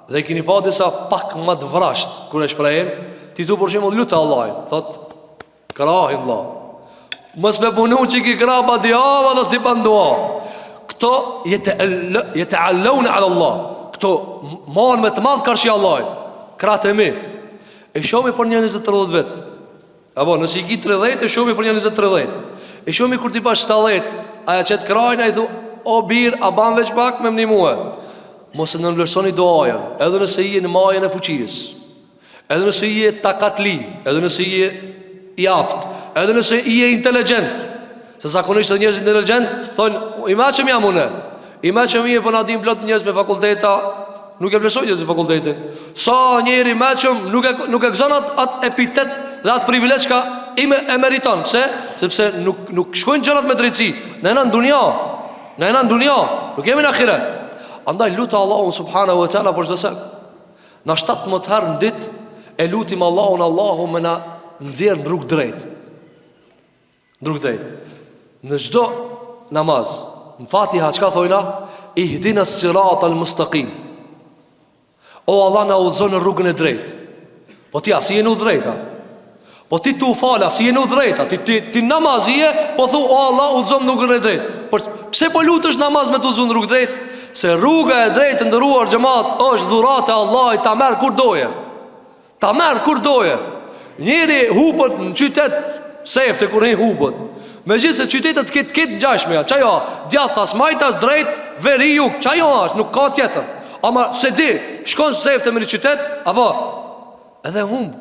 Dhe keni pa disa pak më të vrasht kur e shprehin, ti thu për shembull lutë Allahin, thot krahi Allah. Mos me punu që ki krapa diava dhe ti ban dua. Këto yeta'allawna ala Allah. Këto marrën me të madh karshi Allahit. Kratë e mi. E shomi për një 20-30 vet. Apo nëse i ki 30, e shomi për një 20-30. E shomi kur ti bash 70, aja qëtë krajnë, a i thu, o bir, a ban veç pak me mni muhe. Mos e nënvlerësoni doajen, edhe nëse i e në majën e fuqijës, edhe nëse i e takatli, edhe nëse i e i aft, edhe nëse i e inteligent. Se zakonisht dhe njerëz inteligent thonë, i me që mi amune, i me që mi e për nadim plot njerëz me fakulteta, nuk e plesoj njerëz me fakultetin. Sa njeri me që nuk e gëzon atë epitet dhe atë privilegj ka i me e meriton. Pse? Sepse nuk shkojnë gjërat me drejtësi. Në e në dunja, nuk jemi në akhiret. Andaj lutë Allahun subhanahu wa ta'ala për zësem. Në 17 herë në dit e lutim Allahun me na nëzirë në rrugë drejt. Në gjdo namaz, në Fatiha qka thojna? Ihdina sirat al-mustaqim. O Allah na udhëzon në rrugën e drejt. Po ti si jeni u drejta. Po ti tu fala si jeni u drejta. Ti namazije po thu o Allah udhëzon në rrugën e drejt. Pse po lutesh namaz me të udhëzon në rrugë drejt? Se rruga e drejtë ndëruar xhamat është dhuratë e Allahit, ta merr kur doje. Njëri hupët në qytet sefte kur hin hupët. Megjithëse qytetet këtë ngjashme janë. Çajo, djathtas, majtas, drejt, veri jug, çajo është, nuk ka tjetër. Ama se di, shkon sefte me një qytet, apo edhe humb.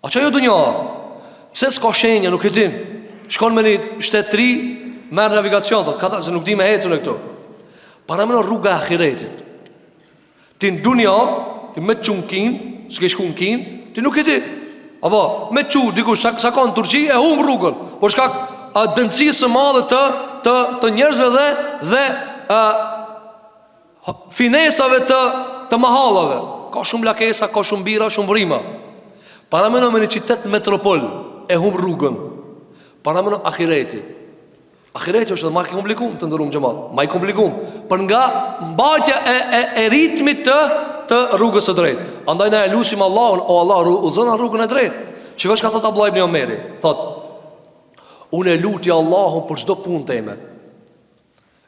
A çajo dunja? Pse s'ka shenja, nuk e dim. Shkon me një shtetëri, merr navigacion, thotë, ka se nuk di me ecën e këtu. Para më në rruga e ahiretit. Ti në dunja, ti me qunkin, s'ke shku në kin, ti nuk e ti. Apo, me qu, dikush, sa ka në Turqi, e hum rrugën. Por shkak dënësisë madhe të njerëzve dhe finesave të mahallave. Ka shumë lakesa, ka shumë bira, shumë vrima. Para më në me një qitet metropol, e hum rrugën. Para më në ahiretit. Akireti është dhe ma i komplikum të ndërum gjëmat. Ma i komplikum për nga mbartja e ritmit të rrugës së drejt. Andaj na e lusim Allahun, o Allah udhëzon rrugën e drejt. Çka thot Abdullah ibn Omeri? Thot, unë e lutja Allahun për çdo punë time.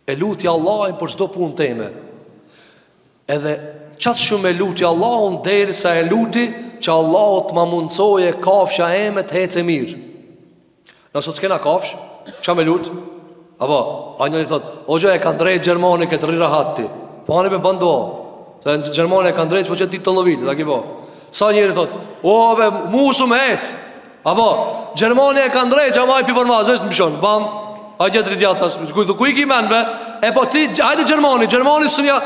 E lutja Allahun për çdo punë time. Edhe qatë shumë e lutja Allahun derisa e luti që Allahu të ma mundsoje kafsha eme të hecë mirë. Nësot s'kena kafsh, qa me lutë? Apo, a njëri thot, o gjë e kanë drejt Gjermani këtë rira hati. Po anë i me bëndoa. Se në Gjermani e kanë drejt, po që ti të lovitit, da ki po. Sa njëri thot, o be, musu me hecë. Apo, Gjermani e kanë drejt, që ama i pipërmaz, është në pëshon, bam, a gjithë rritjatas, ku i ki menve, e po ti, hajde Gjermani së nja,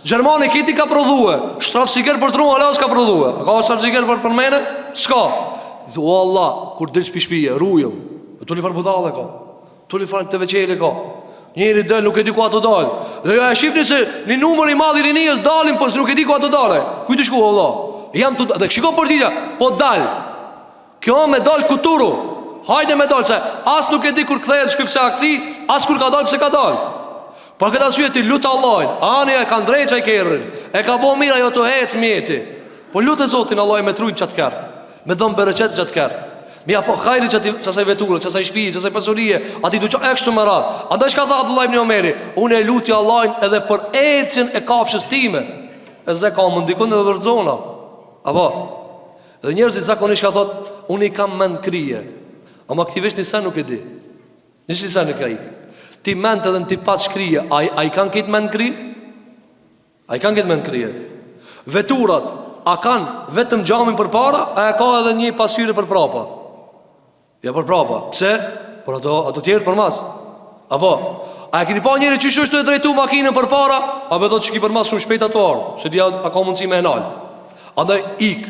Gjermani kiti ka prodhue, shtrafsiker për trunë, alas ka prodhue. A ka shtrafsiker për mene? Ska. O Allah, kur dilë shpishpije, rujëm. Tu li farë budale ka, tu li farë të veqeli ka. Njëri del nuk e di ku ato dal. Dhe ja e shifni se një numër i madh i rinijës dalin, po nuk e di ku ato dale. Kujtë shku Allah? Dhe shiko përgjigja, po dal. Kjo me dal kuturu. Hajde me dal, se as nuk e di kur kthehet shpip se a kthi, as kur ka dal pse ka dal. Por këtë arsye ti lutë Allahin, ani e ka ndrejt çaj kerrin, e ka bo mira jo të hec mjeti. Po lutë Zotin Allah me trujnë qatë kërë, me dhëmë bereqet qatë kërë. Mi apo khajri qësaj veturë, qësaj shpijë, qësaj pasurije, ati du që ekshtu më ratë. Andaj shka tha Abdullah ibn Omeri, unë e lutja Allahin edhe për ecjen e kafshës time. E ze ka më ndikon edhe vërdzona. Apo? Dhe njerëzit zakonisht ka thot, unë i kam mend krije. Ama aktivisht një sen nuk e di. Një sen nuk e ik. Ti mend edhe në ti pas shkrije, a i kanë këtë mend krije? A i kanë këtë mend krije? Veturat, a kanë vetëm xhamin për para, a e ka edhe një pasqyrë për prapa? Ja për prapa. Pse? Por ato tjerë për mas. Apo, a e keni pa njëri që shështu e drejtu makinën për para, a be do të shki për mas shumë shpejt ato ardhë, se dia a ka mundësi me enal. Andaj ik.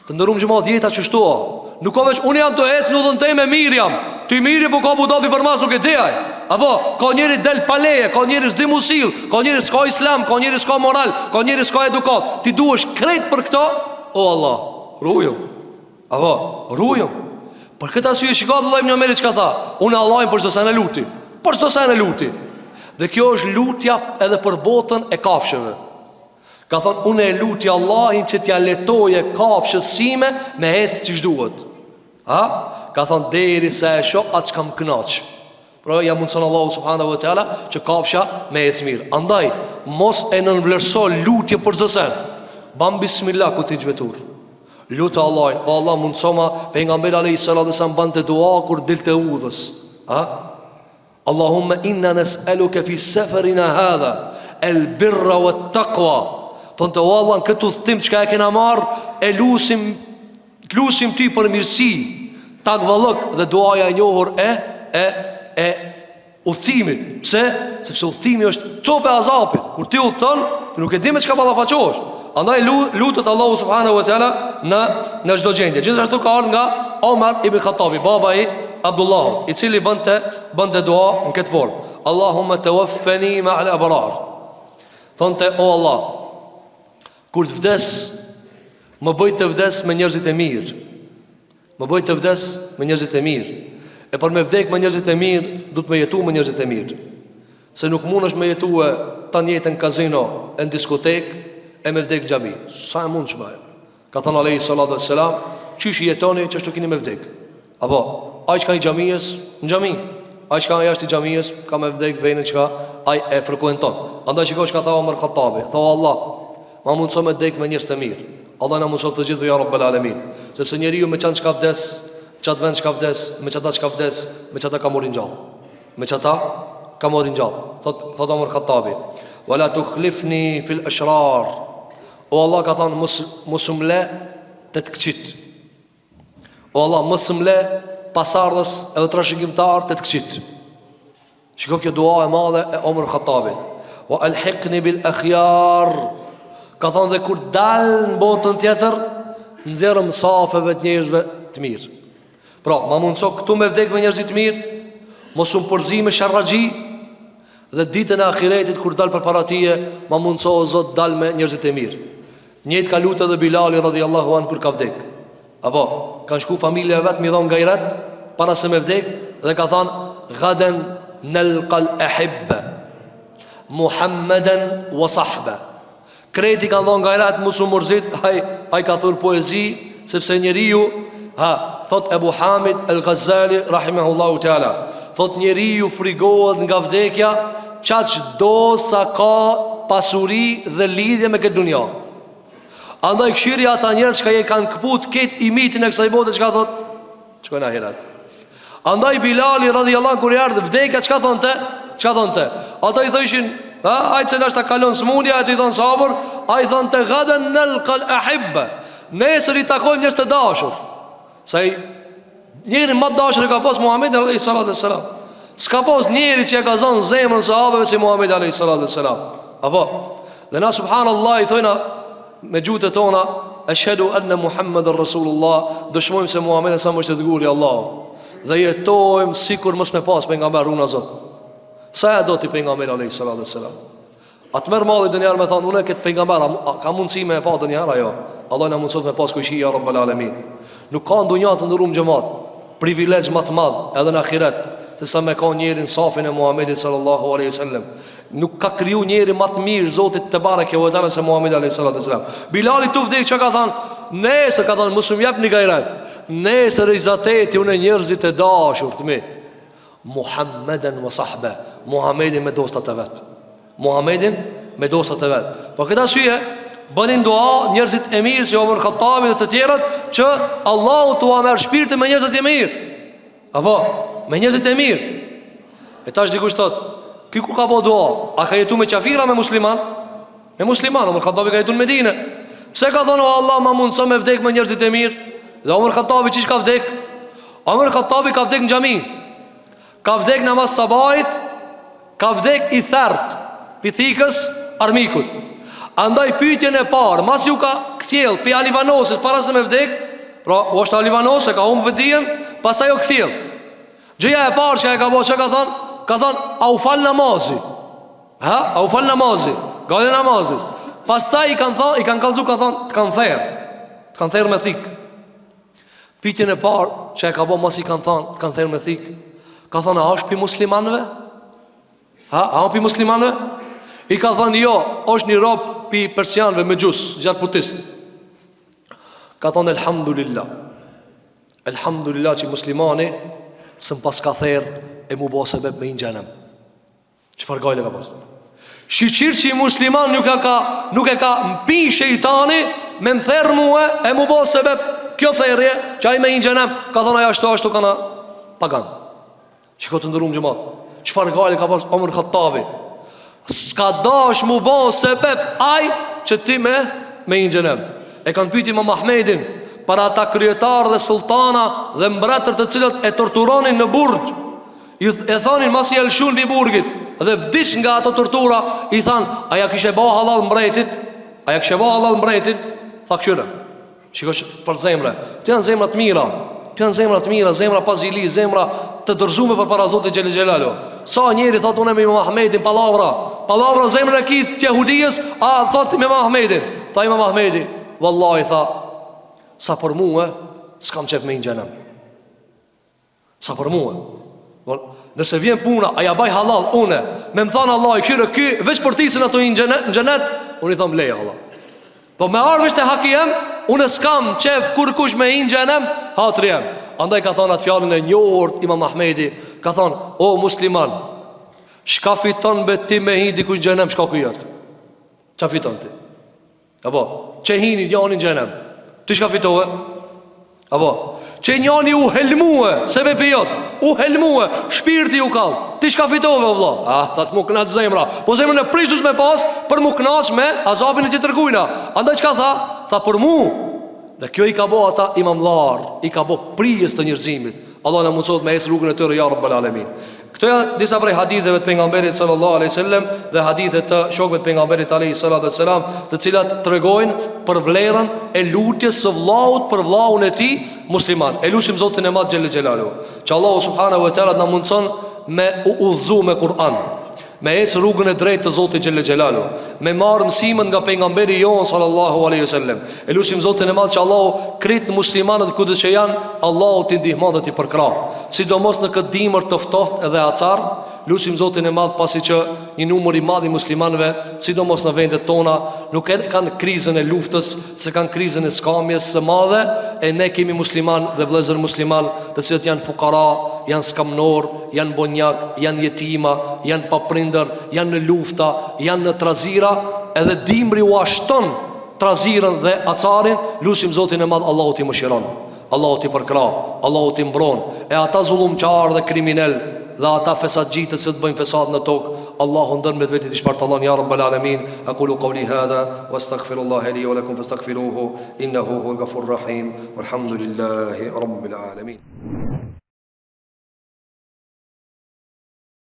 Të ndërum gjëmat jeta që shtoa. Nuk ka veç, unë jam të ecë në dhën te me mirë jam. Ty mirë po ka budapi për mas nuk e teaj. Apo, ka njëri del paleje, ka njëri s'di musil, ka njëri s'ka islam, ka njëri s'ka moral, ka njëri s'ka edukat. Ti duhesh krejt për këta, o Allah, rujëm. Apo, rujëm. Për këtë arsye shikoj vëllai më Omeri çka tha. Unë Allahin për çdo sa në luti. Për çdo sa në luti. Dhe kjo është lutja edhe për botën e kafshëve. Ka thonë, unë e luti Allahin që t'ja letoje kafshës sime me ecë që shduhet. Ha? Ka thonë, deri se e shoh atë që kam kënaq. Pra ja mundson Allahu subhanahu wa taala që kafsha me ecë mirë. Andaj, mos e nënvlerëso lutje për çdo sen. Bam bismillah ku ti vetur. Lutë Allahin, o Allah mundsoma pejgamberi alayhi salatu wasallam bante dua kur dilte udhës. Ha? Allahumma inna nas'aluka fi safarina hadha al-birra wat-taqwa. Tonte o Allah në këtë udhtim çka e kena marr, e lusim ti për mirësi, takvallok dhe duaja e njohur e udhtimit. Pse? Sepse udhtimi është cope azapit. Kur ti udhton, ti nuk e di me çka ballafaqohesh. Andaj lutet Allahu subhanahu wa taala në çdo gjendje. Gjithashtu ka ardhur nga Omar ibn Khattabi, baba i Abdullah, i cili bënte dua në këtë formë. Allahumma tawaffani ma'al abrar. Thonte, o Allah, kur të vdes, më bëj të vdes me njerëzit e mirë. Më bëj të vdes me njerëzit e mirë. E për me vdek me njerëzit e mirë, du të me jetu me njerëzit e mirë. Se nuk mund është me jetu e ta njetën kazino, e në diskotek, e me vdek gjami. Sa e mund që bajo? Ka thënë alayhi salatu wassalam, qysh i jetoni që ashtu kini me vdek. Apo, aj që ka i gjamiës, në gjami. Aj që ka i ashtë i gjamiës, ka me vdek vejnë që ka aj e frekuenton. Andaj që ka tha Omar Khattabi, tha Allah, ma mundso me vdek me njerëz të mirë. Allah na mëson të gjithë, ja Rabbel Alamin. Sepse njeriu me çan çka vdes, çat vend çka vdes, me çata çka vdes, me çata ka morin gjallë. Me çata ka morin gjallë. Thot Omar Khattabi, wala tukhlifni fil ashrar. O Allah ka thënë mos umle të këqit. O Allah mos umle pasardhës edhe trashëgimtar të këqit. Shikoj kjo dua e madhe e Omar Khattabit. Wa alhiqni bil akhyar. Ka thonë dhe kur dalë në botën tjetër, nxjerrëm safeve të njerëzve të mirë. Pra, ma mundso këtu me vdek me njerëzit të mirë, mos unë përzi me sharragji, dhe ditën e ahiretit kur dalë për paratije, ma mundso o Zot dalë me njerëzit e mirë. Njëtë ka lutë edhe Bilali radhiyallahu anhu kur ka vdek. Apo, kanë shku familje vetë mi dhonë gajret, para se me vdek, dhe ka thonë, gaden nelqal ahibbe, Muhammeden wa sahbe. Kreti kanë dhonë gajret, musu mërzit, haj ka thurë poezi, sepse njeriu, thot Ebu Hamid el Ghazali, rahimahullahu ta'ala, thot njeriu frigohet nga vdekja, qaq do sa ka pasuri dhe lidhje me këtë dunja. Andaj këshiri ata njerëz që je kanë këput këtë imitin e kësaj bote, çka thot? Shkojnë ahiret. Andaj Bilali radhiyallahu kur erdhi vdekja, çka thonte? Çka thonte? Ata i thoshin, ai cila është ta kalon smundja, ai i thon sabër, ai thonte gadan nalqal ahibba. Nesër i takojmë njerëz të dashur. Sa i njëri më dashur e ka pas Muhamedi alayhi salatu wassalam. S'ka pas njëri që e ka zonë zemrën sahabeve si Muhamedi alayhi salatu wassalam. Apo, dhe na subhanallahu i thojna me gjuhët e tona, ashhadu anna Muhammeden Rasulullah, dëshmojmë se Muhamedi sa më është dërguari i Allahut, dhe jetojmë sikur mos me pas pejgamber una Zot. Sa ja do ti pejgamberi alayhi salatu wassalam. Atë merr malli dënjar me thonë, unë këtë pejgamber ka mundësi me e pa dënjar ajo. Allah na mundson me pas kushi ya Rabbul Alamin. Nuk ka ndonjë të ndërum xhamat, privilegj më të madh edhe në ahiret, se sa me ka njerin safin e Muhamedit sallallahu alaihi wasallam. Nuk ka kriju njeri më të mirë Zotit te bareke ve teala se Muhamedi alayhi salatu wasalam. Bilali tu vdek çka ka thënë? Nesër ka thënë mos më jap një gajrat. Nesër izateti unë njerëzit e dashur të mi. Muhammeden wa sahbe. Muhamedin me dostat e vet. Muhamedin me dostat e vet. Po këtë arsye bënin dua njerëzit e mirë si Omer Khattabi dhe të tjerët, që Allahu t'ua merr shpirtin me njerëzit e mirë. Apo, me njerëzit e mirë. E tash dikush thot, ky kur ka bëu dua, a ka jetu me qafira me musliman? Me musliman, Omer Khattabi ka jetu në Medinë. Pse ka thonë o Allah ma mundëso me vdek me njerëzit e mirë? Dhe Omer Khattabi qish ka vdek? Omer Khattabi ka vdek në xhami. Ka vdek namaz sabahit, ka vdek i thert pithikës armikut. Andaj pyetjen e parë, mas ju ka kthjell pi Alivanosis para se me vdek, pra u është Alivanos e ka humbë vëdijen, pastaj u kthjell. Gjëja e parë që ai ka bëu, çka ka thonë? Ka thonë, a u fal namazi? Ha? A u fal namazi? Gale namazit. Pastaj i kanë thonë, i kanë kallzu, ka thonë, të kanë therr me thik. Pyetjen e parë që ai ka bëu, mos i kanë thonë, të kanë therr me thik. Ka thonë, a është pi muslimanëve? Ha? A është pi muslimanëve? I ka thonë, jo, është një rob pi persianëve me gjus, gjatë putist. Ka thonë, elhamdulillah që muslimani së pas ka therë e mu bo sebeb me inë gjenem. Çfarë gajle ka pas? Shqyqirë që i musliman nuk e ka mpi shejtani me më therë muhe e mu bo sebeb kjo therje që a i me inë gjenem. Ka thonë, aja ashtu kana pagan. Që ka të ndërum gjëmat. Çfarë gajle ka pas Omer Khattabi? Ska dash mu bo sebeb aj që ti me inë gjenem. E kanë pyti Imam Ahmedin para ata kryetarë dhe sultana dhe mbretër të cilët e torturonin në burg. E thonin mas i elshun bi burgit dhe vdish nga ato tortura, i than, aja kishe ba halal mbretit? Aja kishe ba halal mbretit? Tha këshyre, shikosh për zemre. Të janë zemrat mira, të janë zemrat mira, zemra pazili, zemra të dërzume për para Zotit Gjeli Gjelalu. Sa njeri thot unë me Imam Ahmedin palavra zemrën e kitë tjehudijës, a thot me Imam Ahmedin. Tha Imam Ahmedi, wallahi tha, sa për muë, s'kam qef me inë gjenem. Sa për muë. Nëse vjen puna, aja baj halal, une me më thanë Allah, i kyre, veç për ti se në të inë gjenet, unë i thamë leja Allah. Po me arvesht e haki jem, unë s'kam qef kur kush me inë gjenem, hatri jem. Andaj ka thonë atë fjallin e njohurt Imam Ahmedi, ka thonë, o musliman, shka fiton be ti me hi dikush gjenem, shka kujët? Qa fiton ti? Apo, që hini janin gjenem, ti shka fitove? Apo, që njani u helmue, se me pijot, u helmue, shpirti u kall, ti shka fitove o vla? Tha të mu knaq zemra. Po zemrën e prishtut me pas, për mu knaq me azabin e tjetër kujna. Andaj qka tha? Tha për mu. Dhe kjo i ka bo ata imamlar, i ka bo prijes të njërzimit. Allah në mundësot me esë rrugën e tërë, ja Rabbal Alamin. Këto janë disa prej haditheve të pejgamberit sallallahu alaihi wasallam dhe hadithet të shokëve të pejgamberit alaihi salatu wassalam, të cilat tregojnë për vlerën e lutjes së vllaut për vllaun e tij musliman. E lutim Zotin e Madh xhel xhelalu, që Allahu subhanahu wa taala na mundson me udhëzu me Kur'an, me ecë rrugën e drejtë të Zotit xhel xhelalu, me marr mësimin nga pejgamberi jon sallallahu alaihi wasallam. E lutim Zotin e Madh që Allahu krit muslimanët kudo që janë, Allahu t'i ndihmon dhe t'i përkrah, sidomos në këtë dimër të ftohtë edhe acar. Lutim Zotin e Madh pasi që një numër i madh i muslimanëve, sidomos në vendet tona, nuk kanë krizën e luftës, se kanë krizën e skamjes së madhe. E ne kemi musliman dhe vëllezër musliman, të cilët janë fukara, janë skamnor, janë bonjak, janë jetima, janë paprindër, janë në lufta, janë në trazira, edhe dimri u ashton trazirën dhe acarin. Lutim Zotin e Madh, Allahu t'i mëshiron, Allahu t'i përkrah, Allahu t'i mbron. E ata zullumqar dhe kriminal dhe ata fesat gjitë që të bëjnë fesat në tokë, Allahu ndër me të vetit i shpartallon, ja Rabbal Alamin. Aqulu qawli hadha wa astaghfirullaha li wa lakum fastaghfiruhu innahu huwal ghafurur rahim walhamdulillahi rabbil alamin.